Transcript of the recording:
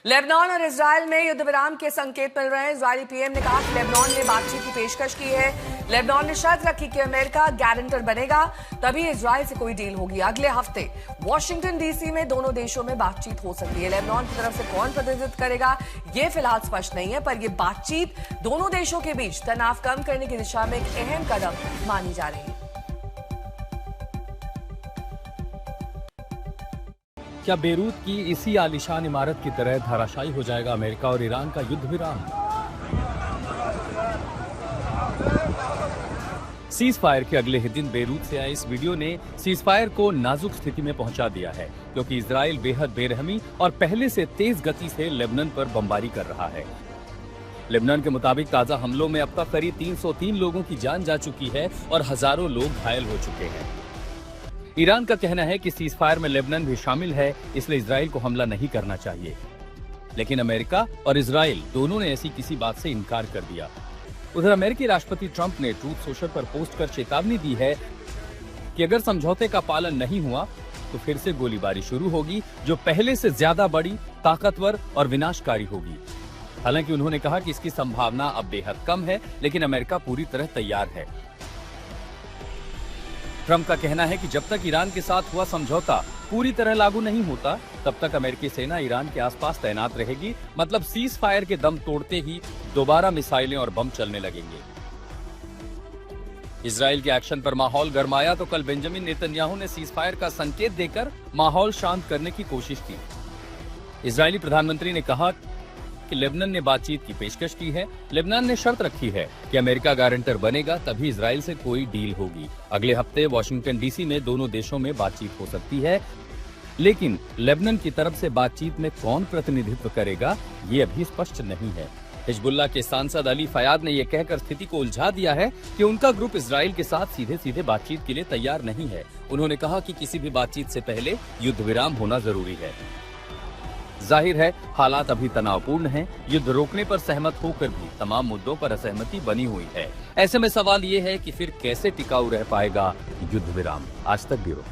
Lebanon और Israel में युद्ध विराम के संकेत मिल रहे हैं। इजरायली पीएम ने कहा कि लेबनान ने बातचीत की पेशकश की है। लेबनान ने शर्त रखी कि अमेरिका गारंटर बनेगा, तभी इजरायल से कोई डील होगी। अगले हफ्ते वॉशिंगटन डीसी में दोनों देशों में बातचीत हो सकती है। लेबनान की तरफ से कौन प्रतिनिधित्व करेगा ये फिलहाल स्पष्ट नहीं है, पर यह बातचीत दोनों देशों के बीच तनाव कम करने की दिशा में एक अहम कदम मानी जा रही है। क्या बेरूत की इसी आलीशान इमारत की तरह धराशायी हो जाएगा अमेरिका और ईरान का युद्ध विराम? सीज फायर के अगले ही दिन बेरूत से आए इस वीडियो ने सीज फायर को नाजुक स्थिति में पहुंचा दिया है, क्योंकि इजराइल बेहद बेरहमी और पहले से तेज गति से लेबनान पर बमबारी कर रहा है। लेबनान के मुताबिक ताजा हमलों में अब तक करीब 303 लोगों की जान जा चुकी है और हजारों लोग घायल हो चुके हैं। ईरान का कहना है कि सीज फायर में लेबनान भी शामिल है, इसलिए इजराइल को हमला नहीं करना चाहिए। लेकिन अमेरिका और इजराइल दोनों ने ऐसी किसी बात से इनकार कर दिया। उधर अमेरिकी राष्ट्रपति ट्रंप ने ट्रूथ सोशल पर पोस्ट कर चेतावनी दी है कि अगर समझौते का पालन नहीं हुआ तो फिर से गोलीबारी शुरू होगी, जो पहले से ज्यादा बड़ी, ताकतवर और विनाशकारी होगी। हालांकि उन्होंने कहा कि इसकी संभावना अब बेहद कम है, लेकिन अमेरिका पूरी तरह तैयार है। ट्रंप का कहना है कि जब तक ईरान के साथ हुआ समझौता पूरी तरह लागू नहीं होता, तब तक अमेरिकी सेना ईरान के आसपास तैनात रहेगी। मतलब सीज फायर के दम तोड़ते ही दोबारा मिसाइलें और बम चलने लगेंगे। इजराइल के एक्शन पर माहौल गरमाया तो कल बेंजामिन नेतन्याहू ने सीज फायर का संकेत देकर माहौल शांत करने की कोशिश की। इजरायली प्रधानमंत्री ने कहा कि लेबनान ने बातचीत की पेशकश की है। लेबनान ने शर्त रखी है कि अमेरिका गारंटर बनेगा, तभी इजराइल से कोई डील होगी। अगले हफ्ते वॉशिंगटन डीसी में दोनों देशों में बातचीत हो सकती है, लेकिन लेबनान की तरफ से बातचीत में कौन प्रतिनिधित्व करेगा ये अभी स्पष्ट नहीं है। हिजबुल्लाह के सांसद अली फयाद ने यह कहकर स्थिति को उलझा दिया है कि उनका ग्रुप इजराइल के साथ सीधे सीधे बातचीत के लिए तैयार नहीं है। उन्होंने कहा कि किसी भी बातचीत से पहले युद्ध विराम होना जरूरी है। जाहिर है हालात अभी तनावपूर्ण हैं। युद्ध रोकने पर सहमत होकर भी तमाम मुद्दों पर असहमति बनी हुई है। ऐसे में सवाल ये है कि फिर कैसे टिकाऊ रह पाएगा युद्ध विराम। आज तक ब्यूरो।